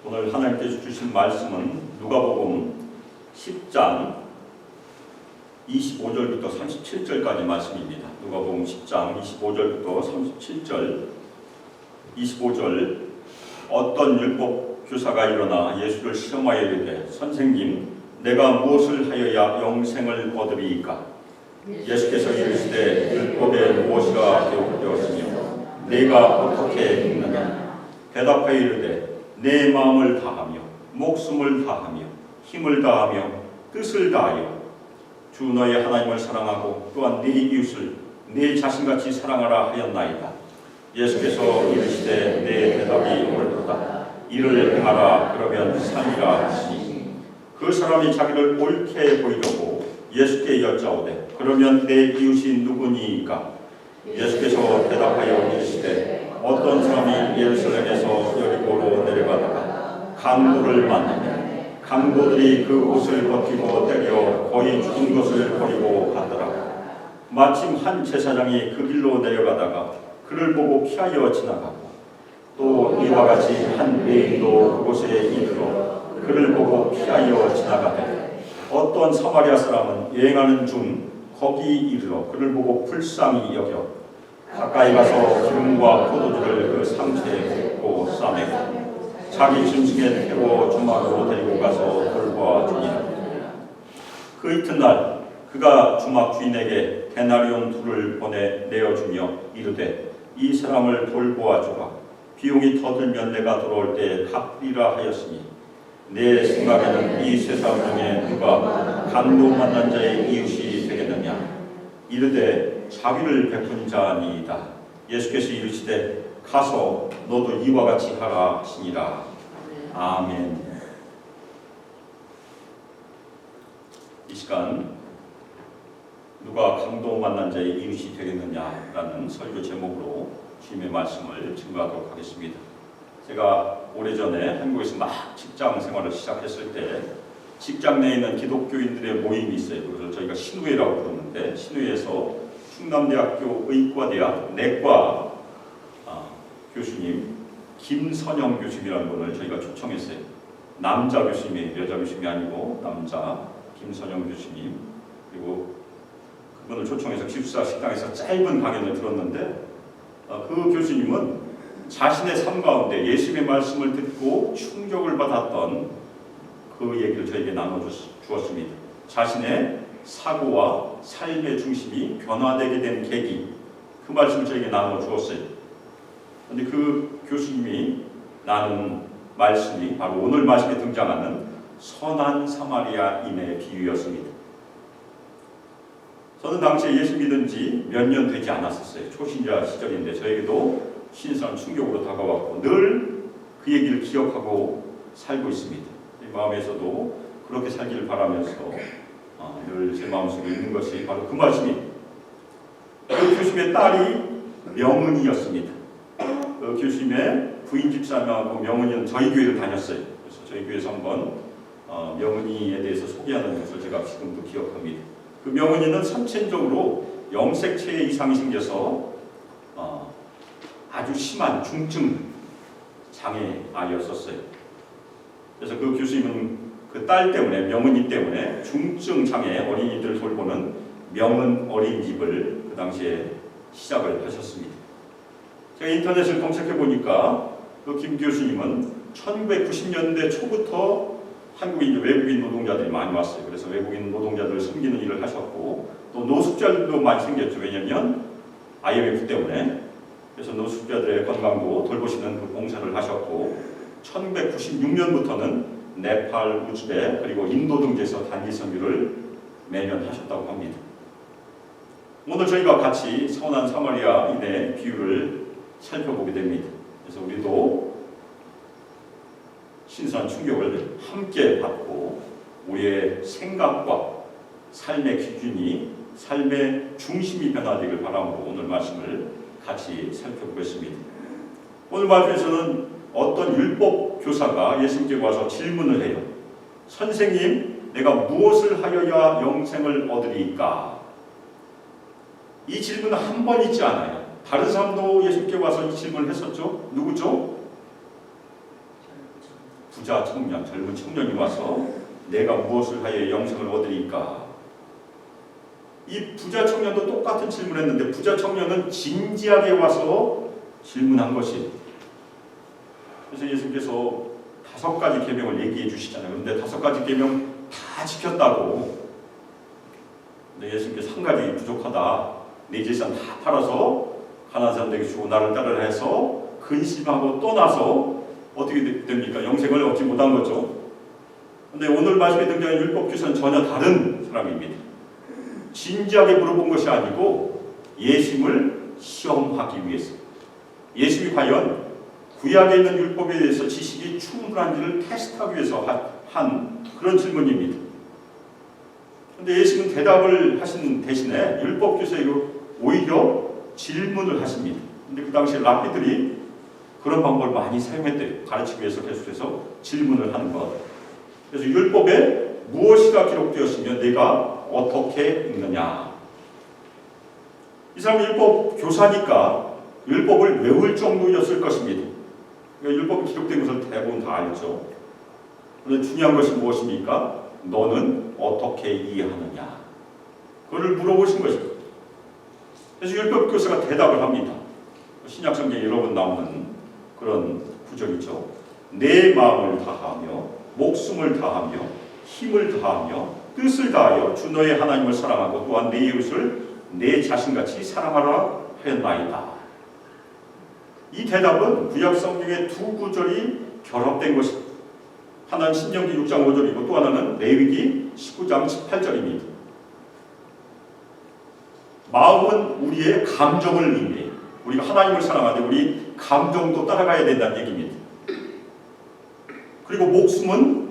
오늘 하나님께서 주신 말씀은 누가복음 10장 25절부터 37절까지 말씀입니다. 누가복음 10장 25절부터 37절. 25절 어떤 율법 교사가 일어나 예수를 시험하여 이르되 선생님 내가 무엇을 하여야 영생을 얻으리이까? 예수께서 이르시되 율법에 무엇이라 기록되었으며 네가 어떻게 읽느냐? 대답하여 이르되 내 마음을 다하며 목숨을 다하며 힘을 다하며 뜻을 다하여 주 너의 하나님을 사랑하고 또한 네 이웃을 네 자신같이 사랑하라 하였나이다. 예수께서 이르시되 내 대답이 옳도다. 이를 행하라 그러면 살리라 하시니 그 사람이 자기를 옳게 보이려고 예수께 여짜오되 그러면 내 이웃이 누구니이까? 예수께서 대답하여 이르시되 어떤 사람이 예루살렘에서 여리고로 내려가다가 강도를 만나며 강도들이 그 옷을 벗기고 때려 거의 죽은 것을 버리고 가더라. 마침 한 제사장이 그 길로 내려가다가 그를 보고 피하여 지나가고 또 이와 같이 한 레인도 그곳에 이르러 그를 보고 피하여 지나가되 어떤 사마리아 사람은 여행하는 중 거기 이르러 그를 보고 불쌍히 여겨 가까이 가서 기름과 포도주를 그 상처에 붓고 싸매고 자기 짐승에 태워 주막으로 데리고 가서 돌보아 주니라. 그 이튿날 그가 주막 주인에게 데나리온 둘을 보내 내어주며 이르되 이 사람을 돌보아 주라. 비용이 더 들면 내가 돌아올 때 갚으리라 하였으니 내 생각에는 이 세 사람 중에 누가 강도 만난 자의 이웃이 되겠느냐? 이르되 자비를 베푼 자니이다. 예수께서 이르시되 가서 너도 이와 같이 하라 하시니라. 아멘. 이 시간 누가 강도 만난 자의 이웃이 되겠느냐라는 설교 제목으로 주님의 말씀을 증거하도록 하겠습니다. 제가 오래전에 한국에서 막 직장 생활을 시작했을 때 직장 내에 있는 기독교인들의 모임이 있어요. 그래서 저희가 신우회라고 부르는데 신우회에서 충남대학교 의과대학 내과 교수님 김선영 교수님이라는 분을 저희가 초청했어요. 남자 교수님이 여자 교수님이 아니고 남자 김선영 교수님. 그리고 그분을 초청해서 기숙사 식당에서 짧은 강연을 들었는데 그 교수님은 자신의 삶 가운데 예수님의 말씀을 듣고 충격을 받았던 그 얘기를 저에게 나눠주었습니다. 자신의 사고와 삶의 중심이 변화되게 된 계기, 그 말씀을 저에게 나눠주었어요. 그런데 그 교수님이 나눈 말씀이 바로 오늘 말씀에 등장하는 선한 사마리아인의 비유였습니다. 저는 당시에 예수 믿은 지 몇 년 되지 않았었어요. 초신자 시절인데 저에게도 신선 충격으로 다가왔고 늘 그 얘기를 기억하고 살고 있습니다. 마음에서도 그렇게 살기를 바라면서 늘 제 마음속에 있는 것이 바로 그 말씀입니다. 그 교수님의 딸이 명은이였습니다. 그 교수님의 부인 집사님하고 명은이는 저희 교회를 다녔어요. 그래서 저희 교회에서 한번 명은이에 대해서 소개하는 것을 제가 지금도 기억합니다. 그 명은이는 선천적으로 염색체 이상이 생겨서 아주 심한 중증 장애 아이였었어요. 그래서 그 교수님은 그 딸 때문에 명은이 때문에 중증 장애 어린이들을 돌보는 명은 어린이집을 그 당시에 시작을 하셨습니다. 제가 인터넷을 검색해 보니까 그 김 교수님은 1990년대 초부터 한국에 이제 외국인 노동자들이 많이 왔어요. 그래서 외국인 노동자들을 섬기는 일을 하셨고 또 노숙자들도 많이 생겼죠. 왜냐하면 IMF 때문에. 그래서 노숙자들의 건강도 돌보시는 그 봉사를 하셨고 1996년부터는 네팔, 우즈베 그리고 인도 등지에서 단기 선교를 매년 하셨다고 합니다. 오늘 저희가 같이 선한 사마리아인의 비유를 살펴보게 됩니다. 그래서 우리도 신선한 충격을 함께 받고 우리의 생각과 삶의 기준이 삶의 중심이 변화되길 바라므로 오늘 말씀을 같이 살펴보겠습니다. 오늘 말씀에서는 어떤 율법 교사가 예수님께 와서 질문을 해요. 선생님, 내가 무엇을 하여야 영생을 얻으리이까? 이 질문은 한 번 있지 않아요. 다른 사람도 예수님께 와서 이 질문을 했었죠. 누구죠? 부자 청년, 젊은 청년이 와서 내가 무엇을 하여 영생을 얻으리까? 이 부자 청년도 똑같은 질문을 했는데 부자 청년은 진지하게 와서 질문한 것이, 그래서 예수님께서 5가지 계명을 얘기해 주시잖아요. 그런데 5가지 계명 다 지켰다고. 근데 예수님께서 1가지 부족하다. 내 재산 다 팔아서 가난한 사람들에게 주고 나를 따르라 해서 근심하고 떠나서 어떻게 됩니까? 영생을 얻지 못한 거죠. 그런데 오늘 말씀에 등장한 율법교사는 전혀 다른 사람입니다. 진지하게 물어본 것이 아니고 예수님을 시험하기 위해서, 예수님이 과연 구약에 있는 율법에 대해서 지식이 충분한지를 테스트하기 위해서 한 그런 질문입니다. 그런데 예수님은 대답을 하신 대신에 율법교사에게 오히려 질문을 하십니다. 근데 그 당시에 랍비들이 그런 방법을 많이 사용했대요. 가르치기 위해서 계속해서 질문을 하는 것. 그래서 율법에 무엇이가 기록되었으며 내가 어떻게 읽느냐. 이 사람은 율법 교사니까 율법을 외울 정도였을 것입니다. 그러니까 율법이 기록된 것을 대부분 다 알죠. 그런데 중요한 것이 무엇입니까? 너는 어떻게 이해하느냐. 그걸 물어보신 것입니다. 그래서 율법 교사가 대답을 합니다. 신약 성경에 여러 번 나오는 그런 구절이죠. 내 마음을 다하며 목숨을 다하며 힘을 다하며 뜻을 다하여 주 너의 하나님을 사랑하고 또한 내 이웃을 내 자신같이 사랑하라 하였나이다. 이 대답은 구약 성경의 2 구절이 결합된 것입니다. 하나는 신명기 6장 5절이고 또 하나는 레위기 19장 18절입니다. 마음은 우리의 감정을 의미해요. 우리가 하나님을 사랑하는데 우리 감정도 따라가야 된다는 얘기입니다. 그리고 목숨은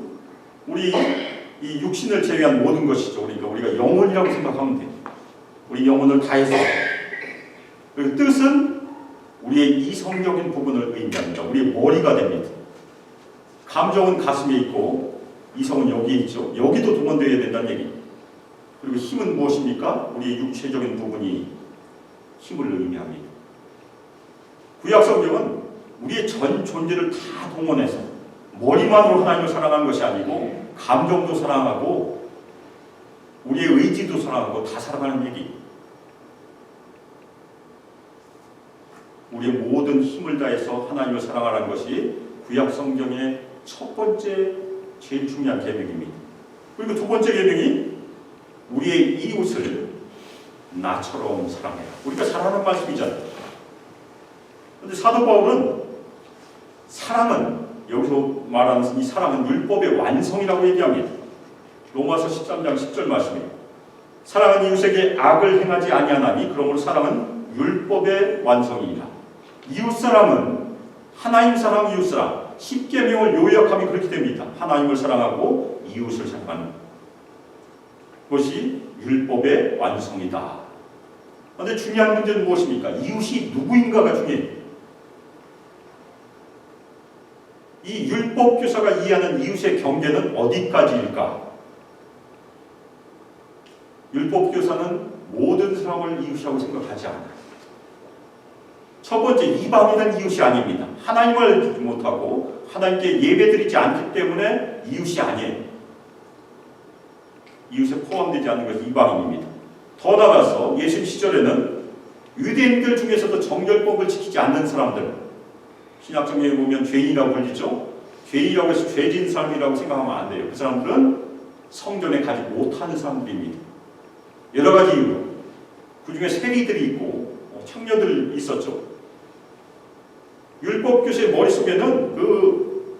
우리 이 육신을 제외한 모든 것이죠. 그러니까 우리가 영혼이라고 생각하면 돼요. 우리 영혼을 다해서. 그리고 뜻은 우리의 이성적인 부분을 의미합니다. 우리의 머리가 됩니다. 감정은 가슴에 있고 이성은 여기에 있죠. 여기도 동원되어야 된다는 얘기입니다. 그리고 힘은 무엇입니까? 우리의 육체적인 부분이 힘을 의미합니다. 구약 성경은 우리의 전 존재를 다 동원해서 머리만으로 하나님을 사랑하는 것이 아니고 감정도 사랑하고 우리의 의지도 사랑하고 다 사랑하는 얘기. 우리의 모든 힘을 다해서 하나님을 사랑하라는 것이 구약 성경의 첫 번째 제일 중요한 계명입니다. 그리고 2번째 계명이 우리의 이웃을 나처럼 사랑해라. 우리가 사랑하는 말씀이잖아요. 그런데 사도 바울은 사랑은, 여기서 말하는 이 사랑은 율법의 완성이라고 얘기합니다. 로마서 13장 10절 말씀입니다. 사랑은 이웃에게 악을 행하지 아니하나니 그러므로 사랑은 율법의 완성이니라. 이웃사랑은 하나님 사랑, 이웃사랑. 10계명을 요약하면 그렇게 됩니다. 하나님을 사랑하고 이웃을 사랑하는 것이 율법의 완성이다. 그런데 중요한 문제는 무엇입니까? 이웃이 누구인가가 중요해요. 이 율법교사가 이해하는 이웃의 경계는 어디까지일까? 율법교사는 모든 사람을 이웃이라고 생각하지 않아요. 첫 번째, 이방인은 이웃이 아닙니다. 하나님을 알지 못하고 하나님께 예배드리지 않기 때문에 이웃이 아니에요. 이웃에 포함되지 않는 것이 이방인입니다. 더 나아가서 예수님 시절에는 유대인들 중에서도 정결법을 지키지 않는 사람들, 신약성경에 보면 죄인이라고 불리죠. 죄인이라고 해서 죄진 사람이라고 생각하면 안 돼요. 그 사람들은 성전에 가지 못하는 사람들입니다. 여러 가지 이유로. 그 중에 세리들이 있고 청년들이 있었죠. 율법교사의 머릿속에는 그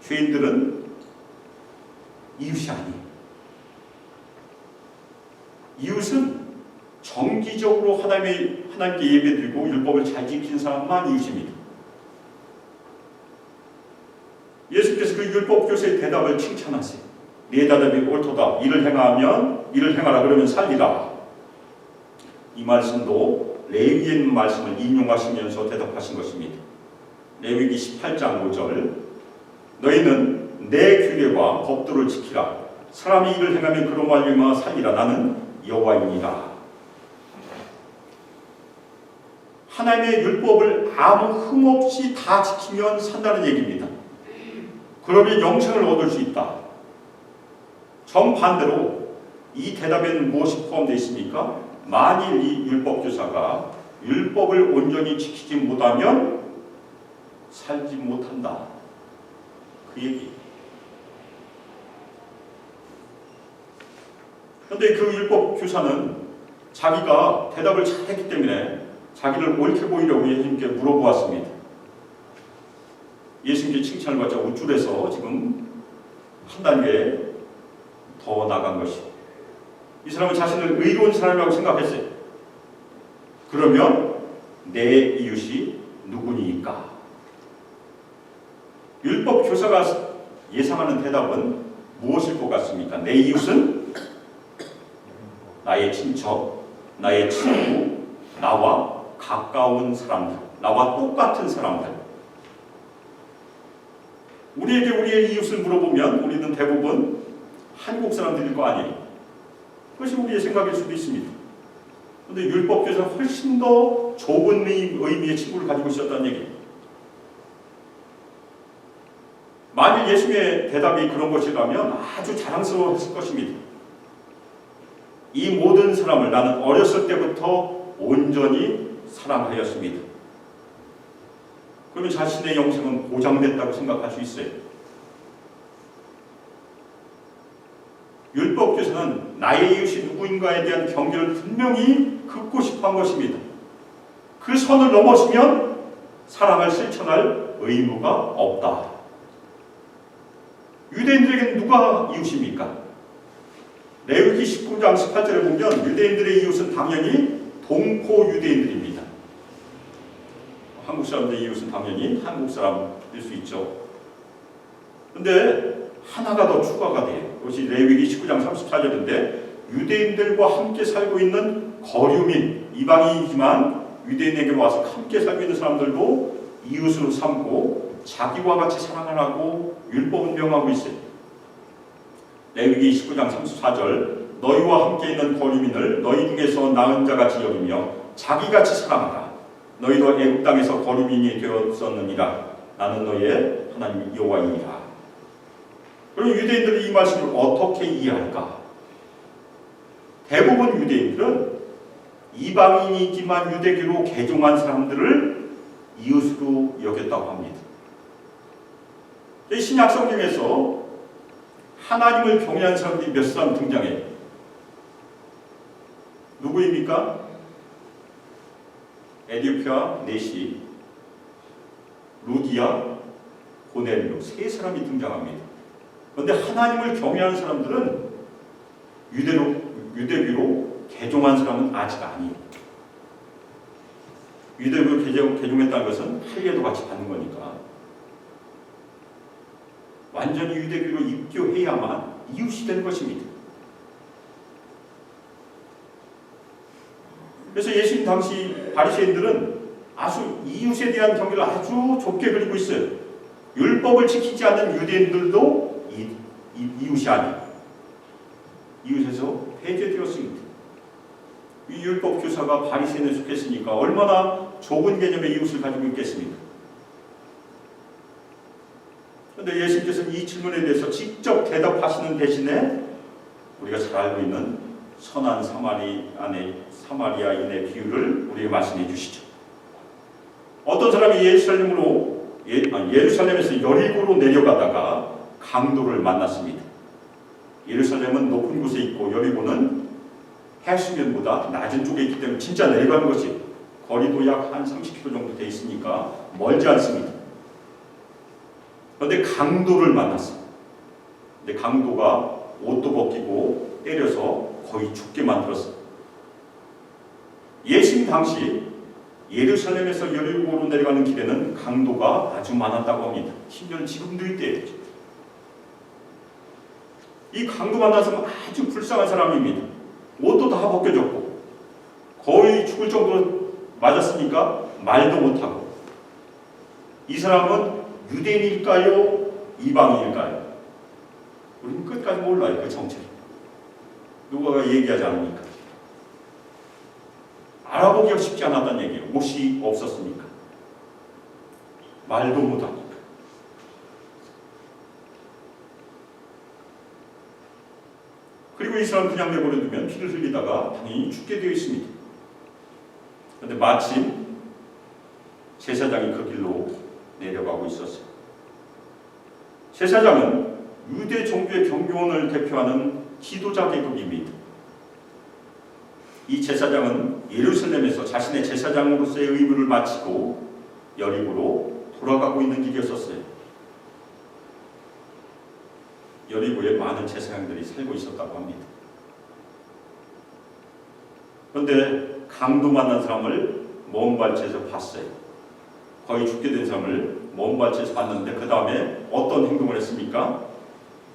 죄인들은 이웃이 아니에요. 이웃은 정기적으로 하나님께 예배드리고 율법을 잘 지킨 사람만 이웃입니다. 예수께서 그 율법교사의 대답을 칭찬하세요. 네 대답이 옳도다. 이를 행하면 이를 행하라 그러면 살리라. 이 말씀도 레위기에 있는 말씀을 인용하시면서 대답하신 것입니다. 레위기 18장 5절 너희는 내 규례와 법도를 지키라. 사람이 이를 행하면 그로 말미암아 살리라. 나는 여호와이니라. 하나님의 율법을 아무 흠 없이 다 지키면 산다는 얘기입니다. 그러면 영생을 얻을 수 있다. 정반대로 이 대답에는 무엇이 포함되어 있습니까? 만일 이 율법교사가 율법을 온전히 지키지 못하면 살지 못한다. 그 얘기. 그런데 그 율법교사는 자기가 대답을 잘했기 때문에 자기를 옳게 보이려고 예수님께 물어보았습니다. 예수님께 칭찬을 받자 우쭐해서 지금 한 단계 더 나간 것이, 이 사람은 자신을 의로운 사람이라고 생각했어요. 그러면 내 이웃이 누구니까? 율법 교사가 예상하는 대답은 무엇일 것 같습니까? 내 이웃은 나의 친척, 나의 친구, 나와 가까운 사람들, 나와 똑같은 사람들. 우리에게 우리의 이웃을 물어보면 우리는 대부분 한국 사람들일 거 아니에요. 그것이 우리의 생각일 수도 있습니다. 그런데 율법교사는 훨씬 더 좁은 의미의 친구를 가지고 있었다는 얘기예요. 만일 예수님의 대답이 그런 것이라면 아주 자랑스러웠을 것입니다. 이 모든 사람을 나는 어렸을 때부터 온전히 사랑하였습니다. 그러면 자신의 영생은 보장됐다고 생각할 수 있어요. 율법교사는 나의 이웃이 누구인가에 대한 경계를 분명히 긋고 싶어 한 것입니다. 그 선을 넘어서면 사랑을 실천할 의무가 없다. 유대인들에게는 누가 이웃입니까? 레위기 19장 18절에 보면 유대인들의 이웃은 당연히 동포 유대인들입니다. 한국 사람들의 이웃은 당연히 한국 사람일 수 있죠. 그런데 하나가 더 추가가 돼요. 그것이 레위기 19장 34절인데 유대인들과 함께 살고 있는 거류민, 이방인이지만 유대인에게 와서 함께 살고 있는 사람들도 이웃으로 삼고 자기와 같이 사랑하라고 율법은 명하고 있어요. 레위기 19장 34절 너희와 함께 있는 거류민을 너희 중에서 나은 자같이 여기며 자기같이 사랑하라. 너희도 애굽 땅에서 거류민이 되었었느니라. 나는 너희의 하나님 여호와이니라. 그럼 유대인들이 이 말씀을 어떻게 이해할까? 대부분 유대인들은 이방인이지만 유대교로 개종한 사람들을 이웃으로 여겼다고 합니다. 신약 성경에서 하나님을 경외하는 사람들이 몇 사람 등장해요. 누구입니까? 에디오피아 네시, 루디아, 고넬료 세 사람이 등장합니다. 그런데 하나님을 경외하는 사람들은 유대교로 개종한 사람은 아직 아니에요. 유대교로 개종했다는 것은 할례도 같이 받는 거니까 완전히 유대교로 입교해야만 이웃이 되는 것입니다. 그래서 예수님 당시 바리새인들은 아주 이웃에 대한 경계를 아주 좁게 그리고 있어요. 율법을 지키지 않는 유대인들도 이웃이 아니에요. 이웃에서 배제되었습니다. 이 율법 교사가 바리새인에 속했으니까 얼마나 좁은 개념의 이웃을 가지고 있겠습니까? 그런데 예수님께서는 이 질문에 대해서 직접 대답하시는 대신에 우리가 잘 알고 있는 선한 사마리아인의 비유를 우리에게 말씀해 주시죠. 어떤 사람이 예루살렘에서 여리고로 내려가다가 강도를 만났습니다. 예루살렘은 높은 곳에 있고 여리고는 해수면보다 낮은 쪽에 있기 때문에 진짜 내려가는 것이 거리도 약 한 30km 정도 돼 있으니까 멀지 않습니다. 그런데 강도를 만났어요. 근데 강도가 옷도 벗기고 때려서 거의 죽게 만들었어요. 예수님 당시 예루살렘에서 여리고로 내려가는 길에는 강도가 아주 많았다고 합니다. 심지어 지금도 있대요. 이 강도 만나서 아주 불쌍한 사람입니다. 옷도 다 벗겨졌고 거의 죽을 정도로 맞았으니까 말도 못하고. 이 사람은 유대인일까요? 이방인일까요? 우리는 끝까지 몰라요. 그 정체를. 누가 얘기하지 않으니까. 알아보기가 쉽지 않았다는 얘기예요. 옷이 없었으니까. 말도 못하니까. 그리고 이 사람 그냥 내버려두면 피를 흘리다가 당연히 죽게 되어 있습니다. 그런데 마침 제사장이 그 길로 내려가고 있었어요. 제사장은 유대 종교의 경교원을 대표하는 지도자 계급입니다. 이 제사장은 예루살렘에서 자신의 제사장으로서의 의무를 마치고 여리고로 돌아가고 있는 길이었었어요. 여리고에 많은 제사장들이 살고 있었다고 합니다. 그런데 강도 만난 사람을 먼 발치에서 봤어요. 거의 죽게 된 사람을 먼 발치에서 봤는데 그 다음에 어떤 행동을 했습니까?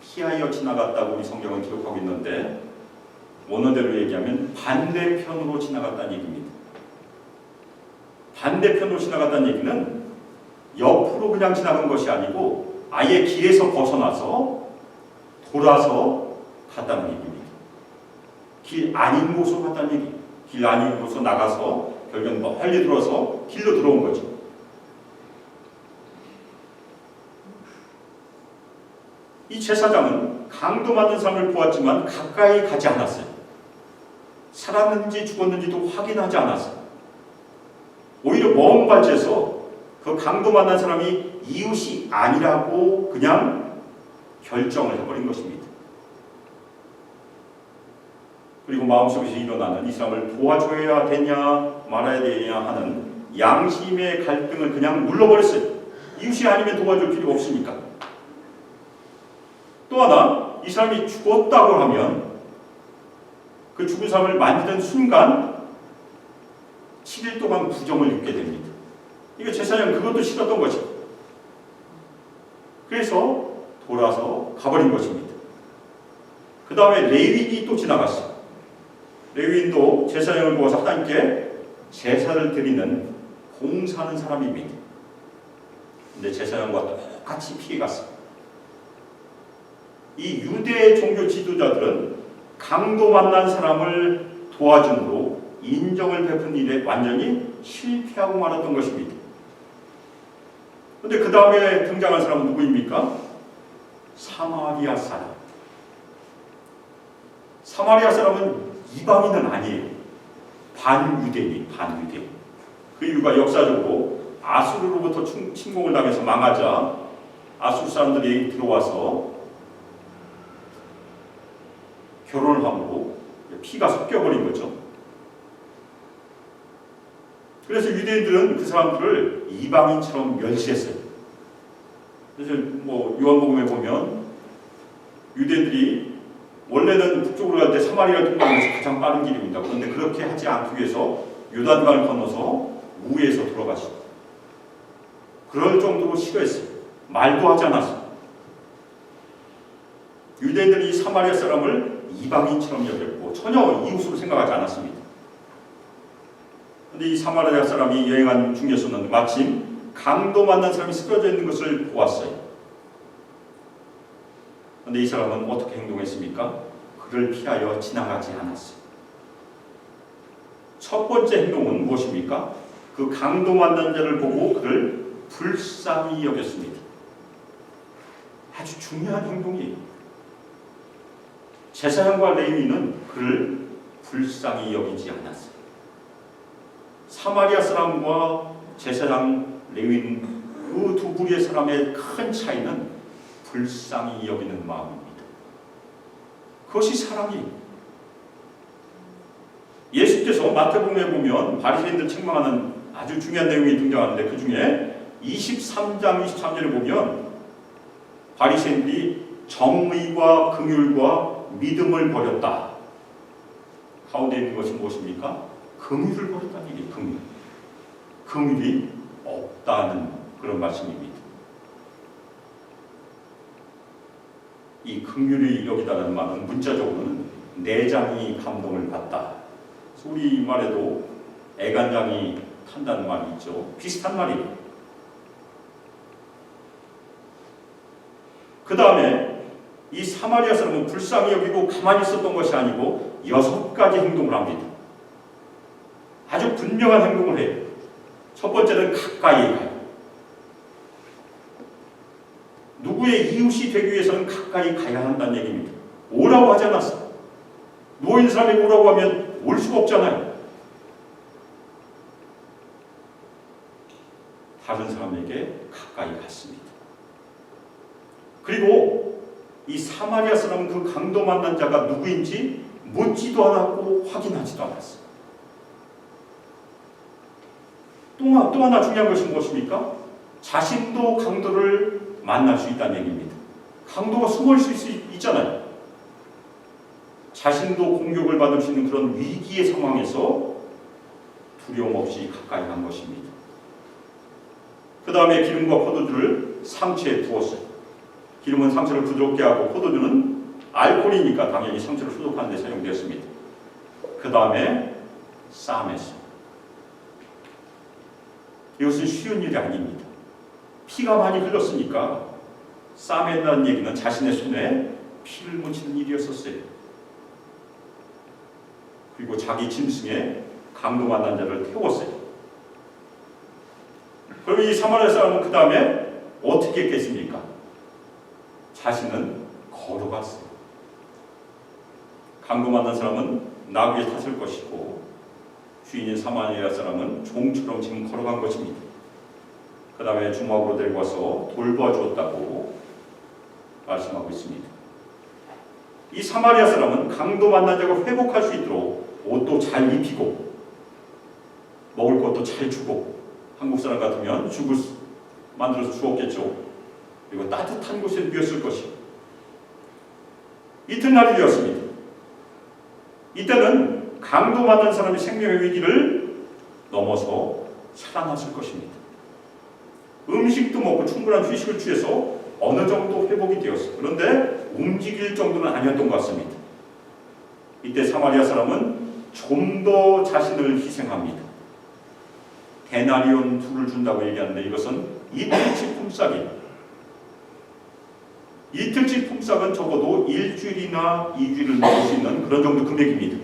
피하여 지나갔다고 우리 성경은 기록하고 있는데 원어대로 얘기하면 반대편으로 지나갔다는 얘기입니다. 반대편으로 지나갔다는 얘기는 옆으로 그냥 지나간 것이 아니고 아예 길에서 벗어나서 돌아서 갔다는 얘기입니다. 길 아닌 곳으로 갔다는 얘기. 길 아닌 곳으로 나가서 결국은 멀리 들어서 길로 들어온 거죠. 이 제사장은 강도 맞는 사람을 보았지만 가까이 가지 않았어요. 살았는지 죽었는지도 확인하지 않았어요. 오히려 먼 발치에서 그 강도 만난 사람이 이웃이 아니라고 그냥 결정을 해버린 것입니다. 그리고 마음속에서 일어나는 이 사람을 도와줘야 되냐 말아야 되냐 하는 양심의 갈등을 그냥 눌러버렸어요. 이웃이 아니면 도와줄 필요가 없으니까. 또 하나, 이 사람이 죽었다고 하면 그 죽은 사람을 만지던 순간 7일 동안 부정을 입게 됩니다. 이거 제사장은 그것도 싫었던 거죠. 그래서 돌아서 가버린 것입니다. 그 다음에 레위인이 또 지나갔어요. 레위인도 제사장을 보아서 하나님께 제사를 드리는 봉사하는 사람입니다. 근데 제사장과 똑같이 피해갔어요. 이 유대 종교 지도자들은 강도 만난 사람을 도와줌으로 인정을 베푼 일에 완전히 실패하고 말았던 것입니다. 그런데 그 다음에 등장한 사람은 누구입니까? 사마리아 사람. 사마리아 사람은 이방인은 아니에요. 반유대인, 반유대. 그 이유가 역사적으로 아수르로부터 침공을 당해서 망하자 아수르 사람들이 들어와서 결혼을 함으로 피가 섞여버린 거죠. 그래서 유대인들은 그 사람들을 이방인처럼 멸시했어요. 그래서 요한복음에 보면 유대인들이 원래는 북쪽으로 갈 때 사마리아를 통과하는 것이 가장 빠른 길입니다. 그런데 그렇게 하지 않기 위해서 요단강을 건너서 우에서 들어가시고 그럴 정도로 싫어했어요. 말도 하지 않았어요. 유대인들이 이 사마리아 사람을 이방인처럼 여겼고 전혀 이웃으로 생각하지 않았습니다. 그런데 이 사마리아 사람이 여행한 중에서는 마침 강도 만난 사람이 쓰러져 있는 것을 보았어요. 그런데 이 사람은 어떻게 행동했습니까? 그를 피하여 지나가지 않았어요. 첫 번째 행동은 무엇입니까? 그 강도 만난 자를 보고 그를 불쌍히 여겼습니다. 아주 중요한 행동이에요. 제사장과 레위인은 그를 불쌍히 여기지 않았어요. 사마리아 사람과 제사장, 레위인 그 두 부류의 사람의 큰 차이는 불쌍히 여기는 마음입니다. 그것이 사랑이에요. 예수께서 마태복음에 보면 바리새인들 책망하는 아주 중요한 내용이 등장하는데 그 중에 23장 23절을 보면 바리새인들이 정의와 긍휼과 믿음을 버렸다. 가운데 있는 것이 무엇입니까? 긍휼을 버렸다는 얘기예요. 긍휼. 긍휼이 없다는 그런 말씀입니다. 이 긍휼이 여기다는 말은 문자적으로는 내장이 감동을 받다. 우리말에도 애간장이 탄다는 말이 있죠. 비슷한 말이에요. 그 다음에 이 사마리아 사람은 불쌍히 여기고 가만히 있었던 것이 아니고 6가지 행동을 합니다. 아주 분명한 행동을 해요. 첫 번째는 가까이 가요. 누구의 이웃이 되기 위해서는 가까이 가야 한다는 얘기입니다. 오라고 하지 않았어. 누워있는 사람에게 오라고 하면 올 수가 없잖아요. 다른 사람에게 가까이 갔습니다. 그리고 이 사마리아 사람은 그 강도 만난 자가 누구인지 묻지도 않았고 확인하지도 않았어요. 또 하나 중요한 것이 무엇입니까? 자신도 강도를 만날 수 있다는 얘기입니다. 강도가 숨어 있을 수 있잖아요. 자신도 공격을 받을 수 있는 그런 위기의 상황에서 두려움 없이 가까이 간 것입니다. 그 다음에 기름과 포도주를 상처에 부었어요. 기름은 상처를 부드럽게 하고 포도주는 알코올이니까 당연히 상처를 소독하는 데 사용되었습니다. 그 다음에 싸맸어요. 이것은 쉬운 일이 아닙니다. 피가 많이 흘렀으니까 싸맨다는 얘기는 자신의 손에 피를 묻히는 일이었었어요. 그리고 자기 짐승에 강도 만난 자를 태웠어요. 그럼 이 사마리아 사람은 그 다음에 어떻게 했겠습니까? 자신은 걸어갔어요. 강도 만난 사람은 나귀에 탔을 것이고 주인인 사마리아 사람은 종처럼 지금 걸어간 것입니다. 그 다음에 주먹으로 데리고 와서 돌봐주었다고 말씀하고 있습니다. 이 사마리아 사람은 강도 만난 자가 회복할 수 있도록 옷도 잘 입히고 먹을 것도 잘 주고, 한국 사람 같으면 죽을 만들어서 주었겠죠. 그리고 따뜻한 곳에 누웠을 것이고, 이튿날이 되었습니다. 이때는 강도 만난 사람이 생명의 위기를 넘어서 살아났을 것입니다. 음식도 먹고 충분한 휴식을 취해서 어느 정도 회복이 되었어요. 그런데 움직일 정도는 아니었던 것 같습니다. 이때 사마리아 사람은 좀 더 자신을 희생합니다. 데나리온 2를 준다고 얘기하는데 이것은 이틀치 품삯이에요. 이틀치 품삯은 적어도 일주일이나 2주일을 먹을 수 있는 그런 정도 금액입니다.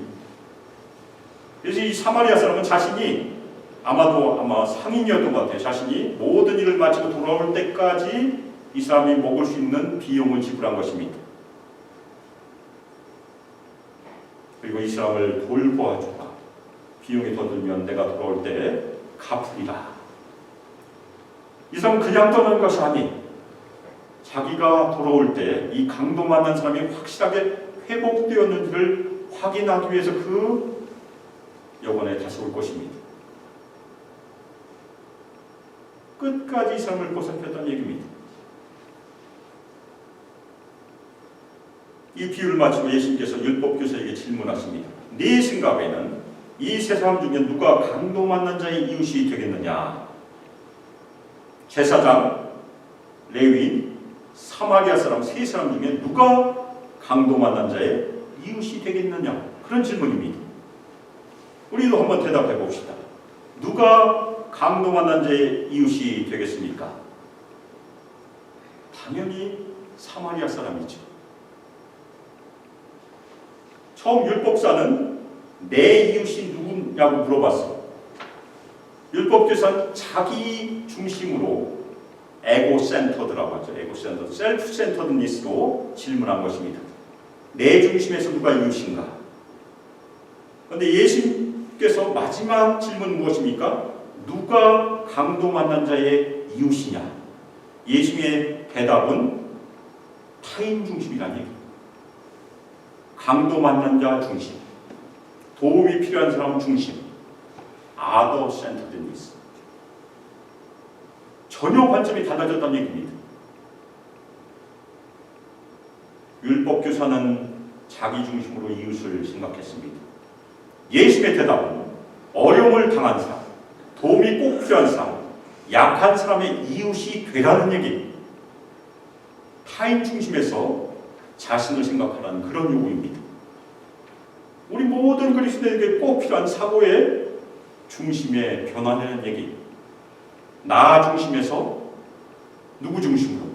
그래서 이 사마리아 사람은 자신이 아마 상인이었던 것 같아요. 자신이 모든 일을 마치고 돌아올 때까지 이 사람이 먹을 수 있는 비용을 지불한 것입니다. 그리고 이 사람을 돌보아주라. 비용이 더 들면 내가 돌아올 때 갚으리라. 이 사람은 그냥 떠나는 것이 아니, 자기가 돌아올 때 이 강도 만난 사람이 확실하게 회복되었는지를 확인하기 위해서 그 여관에 다시 올 것입니다. 끝까지 이 사람을 보살폈다는 얘기입니다. 이 비유를 마치고 예수님께서 율법교사에게 질문하십니다. 네 생각에는 이 세 사람 중에 누가 강도 만난 자의 이웃이 되겠느냐? 제사장, 레위인, 사마리아 사람 세 사람 중에 누가 강도 만난 자의 이웃이 되겠느냐? 그런 질문입니다. 우리도 한번 대답해 봅시다. 누가 강도 만난 자의 이웃이 되겠습니까? 당연히 사마리아 사람이죠. 처음 율법사는 내 이웃이 누구냐고 물어봤어요. 율법교사는 자기 중심으로 에고센터드라고 하죠. 에고센터드, 셀프센터드니스로 질문한 것입니다. 내 중심에서 누가 이웃인가? 그런데 예수님께서 마지막 질문 무엇입니까? 누가 강도 만난 자의 이웃이냐? 예수님의 대답은 타인 중심이라는 얘기입니다. 강도 만난 자 중심, 도움이 필요한 사람 중심, 아더 센터드니스. 전혀 관점이 달라졌다는 얘기입니다. 율법교사는 자기 중심으로 이웃을 생각했습니다. 예수님의 대답은 어려움을 당한 사람, 도움이 꼭 필요한 사람, 약한 사람의 이웃이 되라는 얘기입니다. 타인 중심에서 자신을 생각하라는 그런 요구입니다. 우리 모든 그리스도인에게 꼭 필요한 사고의 중심에 변화되는 얘기. 나 중심에서 누구 중심으로?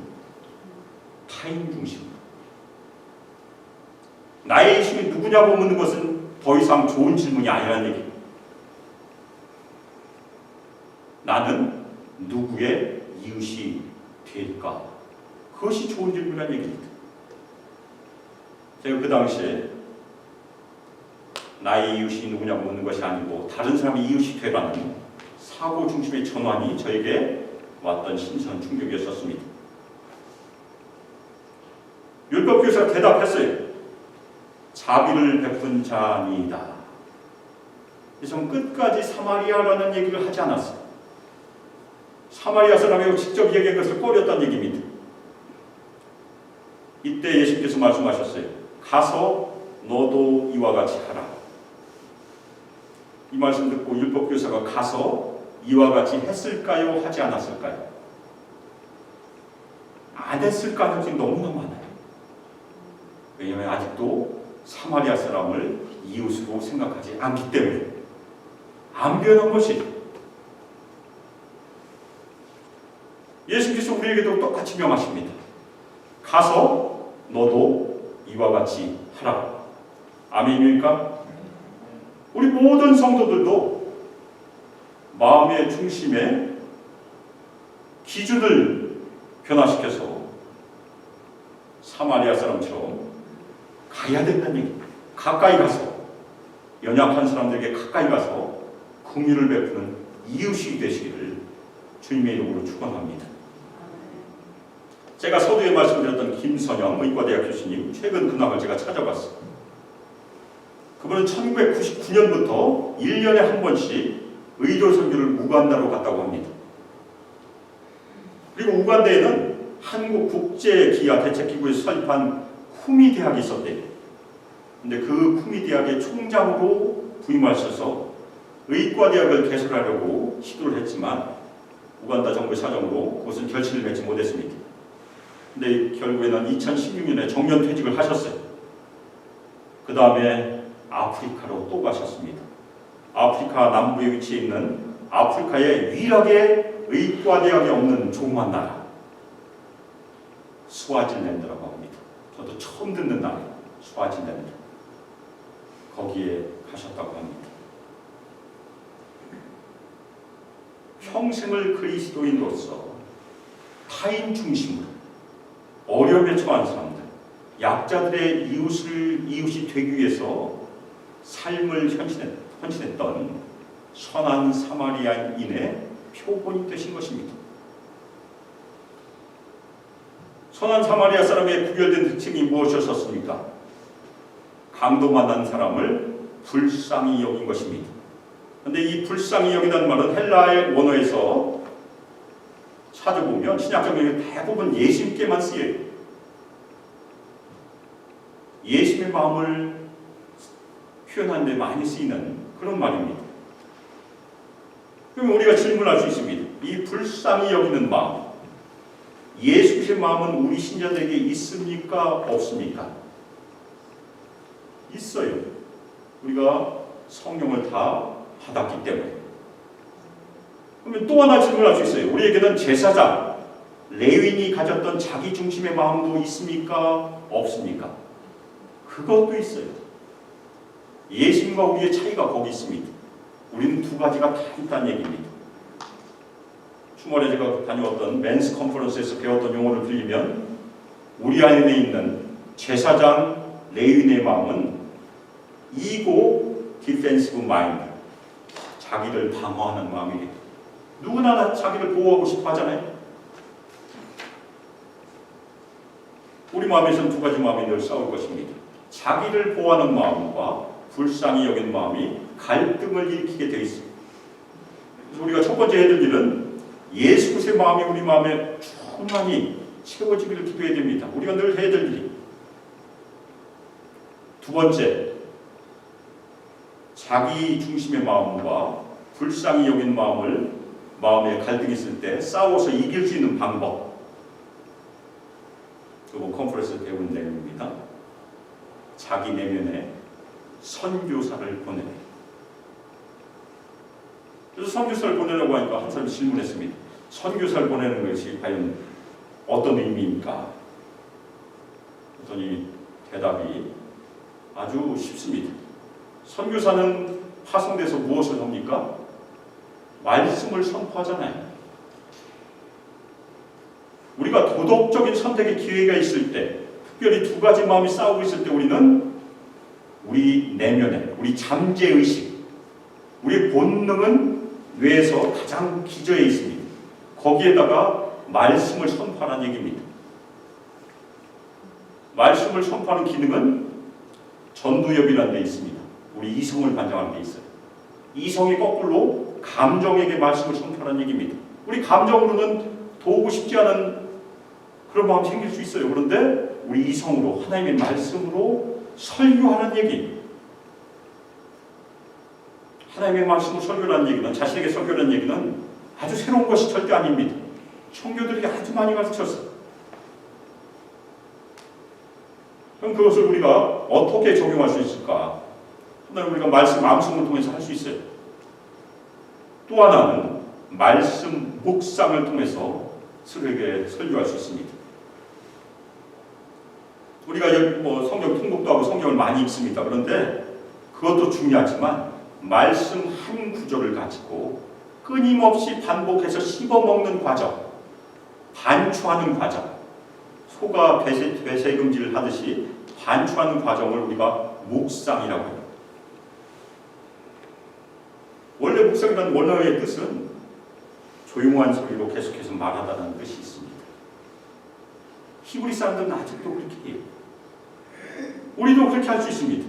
타인 중심으로. 나의 이웃이 누구냐고 묻는 것은 더 이상 좋은 질문이 아니라는 얘기. 나는 누구의 이웃이 될까? 그것이 좋은 질문이라는 얘기입니다. 제가 그 당시에 나의 이웃이 누구냐고 묻는 것이 아니고 다른 사람의 이웃이 되라는 사고 중심의 전환이 저에게 왔던 신선 충격이었습니다. 율법교사가 대답했어요. 자비를 베푼 자니이다. 그래서 끝까지 사마리아라는 얘기를 하지 않았어요. 사마리아 사람이고 직접 얘기한 것을 꺼렸다는 얘기입니다. 이때 예수님께서 말씀하셨어요. 가서 너도 이와 같이 하라. 이 말씀 듣고 율법교사가 가서 이와 같이 했을까요? 하지 않았을까요? 안 했을 가능성이 너무나 많아요. 왜냐하면 아직도 사마리아 사람을 이웃으로 생각하지 않기 때문에 안 변한 것이죠. 예수께서 우리에게도 똑같이 명하십니다. 가서 너도 이와 같이 하라. 아멘입니까? 우리 모든 성도들도 마음의 중심에 기준을 변화시켜서 사마리아 사람처럼 가야 된다는 얘기입니다. 가까이 가서 연약한 사람들에게 가까이 가서 긍휼을 베푸는 이웃이 되시기를 주님의 이름으로 축원합니다. 제가 서두에 말씀드렸던 김선영 의과대학 교수님 최근 근황을 제가 찾아봤어요. 그분은 1999년부터 1년에 한 번씩 의료 선교를 우간다로 갔다고 합니다. 그리고 우간다에는 한국국제기아대책기구에서 설립한 쿠미 대학이 있었대요. 근데 그 쿠미 대학의 총장으로 부임하셔서 의과대학을 개설하려고 시도를 했지만 우간다 정부의 사정으로 그것은 결실을 맺지 못했습니다. 근데 결국에는 2016년에 정년퇴직을 하셨어요. 그 다음에 아프리카로 또 가셨습니다. 아프리카 남부에 위치해 있는 아프리카의 유일하게 의과대학이 없는 조그만 나라 스와질랜드라고 합니다. 저도 처음 듣는 나라예요. 스와질랜드. 거기에 가셨다고 합니다. 평생을 그리스도인으로서 타인 중심으로 어려움에 처한 사람들, 약자들의 이웃이 되기 위해서 삶을 헌신했던 선한 사마리아인의 표본이 되신 것입니다. 선한 사마리아 사람의 구별된 특징이 무엇이었습니까? 강도 만난 사람을 불쌍히 여긴 것입니다. 그런데 이 불쌍히 여기다는 말은 헬라의 원어에서 찾아보면 신약성경에 대부분 예수님께만 쓰여요. 예수님의 마음을 표현하는 데 많이 쓰이는 그런 말입니다. 그러면 우리가 질문할 수 있습니다. 이 불쌍히 여기는 마음, 예수의 마음은 우리 신자들에게 있습니까? 없습니까? 있어요. 우리가 성령을 다 받았기 때문에. 그러면 또 하나 질문할 수 있어요. 우리에게는 제사장, 레위인이 가졌던 자기 중심의 마음도 있습니까? 없습니까? 그것도 있어요. 예수님과 우리의 차이가 거기 있습니다. 우리는 두 가지가 다 있다는 얘기입니다. 주말에 제가 다녀왔던 맨스 컨퍼런스에서 배웠던 용어를 빌리면 우리 안에 있는 제사장, 레위인의 마음은 이고 디펜시브 마인드, 자기를 방어하는 마음이에요. 누구나 자기를 보호하고 싶어 하잖아요. 우리 마음에서는 두 가지 마음이 늘 싸울 것입니다. 자기를 보호하는 마음과 불쌍히 여긴 마음이 갈등을 일으키게 되어 있습니다. 그래서 우리가 첫 번째 해야 될 일은 예수 그리스도의 마음이 우리 마음에 충만히 채워지기를 기도해야 됩니다. 우리가 늘 해야 될 일이. 두 번째, 자기 중심의 마음과 불쌍히 여긴 마음에 갈등이 있을 때 싸워서 이길 수 있는 방법. 그거 컨퍼런스에서 배운 내용입니다. 자기 내면에 선교사를 보내래. 그래서 선교사를 보내려고 하니까 한 사람이 질문했습니다. 선교사를 보내는 것이 과연 어떤 의미입니까? 그랬더니 대답이 아주 쉽습니다. 선교사는 파송돼서 무엇을 합니까? 말씀을 선포하잖아요. 우리가 도덕적인 선택의 기회가 있을 때, 특별히 두 가지 마음이 싸우고 있을 때 우리는 우리 내면에, 우리 잠재의식, 우리 본능은 뇌에서 가장 기저에 있습니다. 거기에다가 말씀을 선포하는 얘기입니다. 말씀을 선포하는 기능은 전두엽이라는 데 있습니다. 우리 이성을 관장하는 데 있어요. 이성이 거꾸로 감정에게 말씀을 선포하는 얘기입니다. 우리 감정으로는 도우고 싶지 않은 그런 마음이 생길 수 있어요. 그런데 우리 이성으로, 하나님의 말씀으로 설교하는 얘기. 하나님의 말씀으로 설교하는 얘기는, 자신에게 설교하는 얘기는 아주 새로운 것이 절대 아닙니다. 청교들에게 아주 많이 가르쳤어요. 그럼 그것을 우리가 어떻게 적용할 수 있을까? 하나는 우리가 말씀 암송을 통해서 할 수 있어요. 또 하나는 말씀 묵상을 통해서 스스로에게 설교할 수 있습니다. 우리가 성경 통독도 하고 성경을 많이 읽습니다. 그런데 그것도 중요하지만 말씀 한 구절을 가지고 끊임없이 반복해서 씹어먹는 과정, 반추하는 과정, 소가 배새금질을 하듯이 반추하는 과정을 우리가 묵상이라고 합니다. 원래 묵상이라는 원어의 뜻은 조용한 소리로 계속해서 말하다는 뜻이 있습니다. 히브리 사람들은 아직도 그렇게 해요. 우리도 그렇게 할 수 있습니다.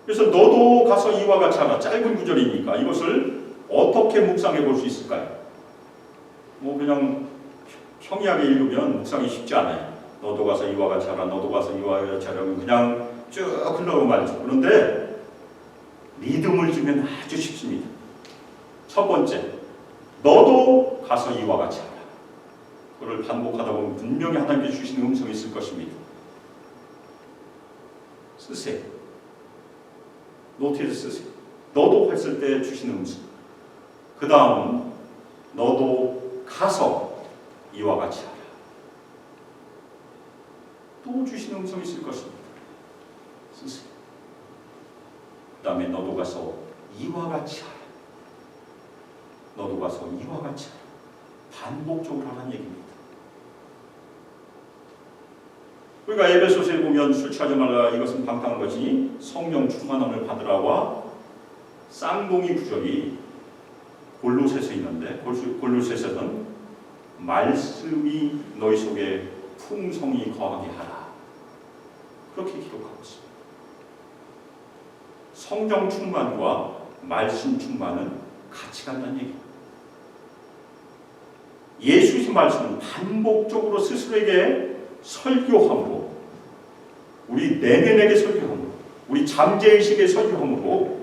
그래서 너도 가서 이와 같이 하라. 짧은 구절이니까 이것을 어떻게 묵상해 볼 수 있을까요? 그냥 평이하게 읽으면 묵상이 쉽지 않아요. 너도 가서 이와 같이 하라. 너도 가서 이와 같이 하라면 그냥 쭉 흘러가고 말이죠. 그런데 리듬을 주면 아주 쉽습니다. 첫 번째, 너도 가서 이와 같이 하라. 그걸 반복하다 보면 분명히 하나님께 주시는 음성이 있을 것입니다. 쓰세요. 노트에서 쓰세요. 너도 했을 때 주시는 음성. 그 다음은 너도 가서 이와 같이 하라. 또 주시는 음성이 있을 것입니다. 쓰세요. 그 다음에 너도 가서 이와 같이 하라. 너도 가서 이와 같이 하라. 반복적으로 하라는 얘기입니다. 우리가 에베소서에 보면 술 취하지 말라 이것은 방탕한 것이니 성령 충만함을 받으라와 쌍둥이 구절이 골로새서 있는데 골로새서는 말씀이 너희 속에 풍성히 거하게 하라. 그렇게 기록하고 있습니다. 성령 충만과 말씀 충만은 같이 간다는 얘기입니다. 예수의 말씀은 반복적으로 스스로에게 설교함으로, 우리 내면에게 설교함으로, 우리 잠재의식에 설교함으로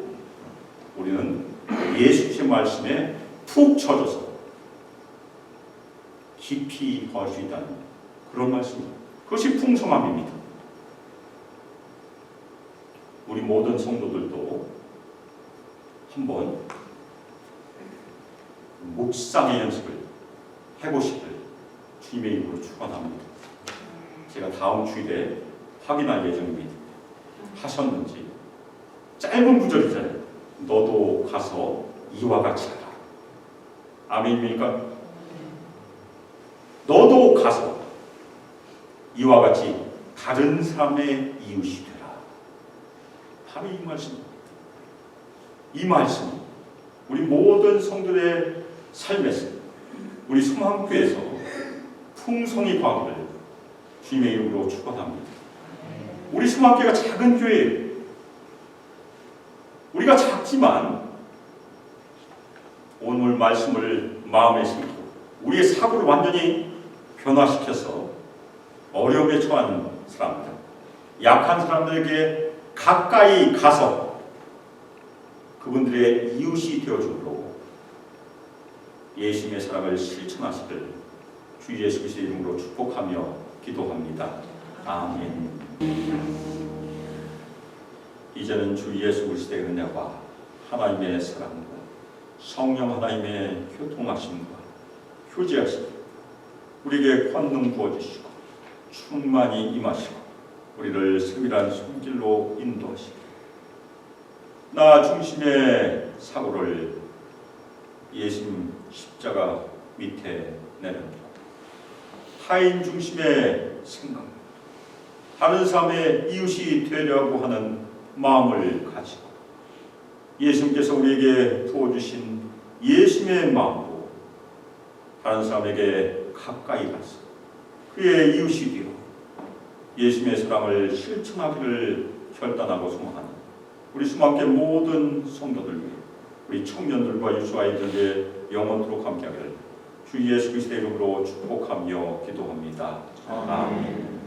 우리는 예수의 말씀에 푹 젖어서 깊이 거할 수 있다는 그런 말씀입니다. 그것이 풍성함입니다. 우리 모든 성도들도 한번 묵상의 연습을 해보시길 주님의 이름으로 축원합니다. 제가 다음 주일에 확인할 예정입니다. 하셨는지. 짧은 구절이잖아요. 너도 가서 이와 같이 하라. 아멘입니까? 너도 가서 이와 같이 다른 사람의 이웃이 되라. 바로 이 말씀입니다. 이 말씀이 우리 모든 성도들의 삶에서, 우리 소망교회에서 풍성히 거하기를 주님의 이름으로 축원합니다. 우리 소망교회가 작은 교회예요. 우리가 작지만 오늘 말씀을 마음에 심고 우리의 사고를 완전히 변화시켜서 어려움에 처한 사람들, 약한 사람들에게 가까이 가서 그분들의 이웃이 되어주므로 예수님의 사랑을 실천하시길 주 예수 그리스도의 이름으로 축복하며 기도합니다. 아멘. 이제는 주 예수 그리스도의 은혜와 하나님의 사랑과 성령 하나님의 교통하심과 교제하심과 우리에게 권능 부어주시고 충만히 임하시고 우리를 세밀한 손길로 인도하시고 나 중심의 사고를 예수님 십자가 밑에 내려놓고 타인 중심의 생각, 다른 사람의 이웃이 되려고 하는 마음을 가지고 예수님께서 우리에게 부어주신 예수님의 마음으로 다른 사람에게 가까이 가서 그의 이웃이 되어 예수님의 사랑을 실천하기를 결단하고 소망하는 우리 수많게 모든 성도들 위해 우리 청년들과 유수아이들의 영원토록 함께하기를 주 예수 그리스도의 이름으로 축복하며 기도합니다. 아멘.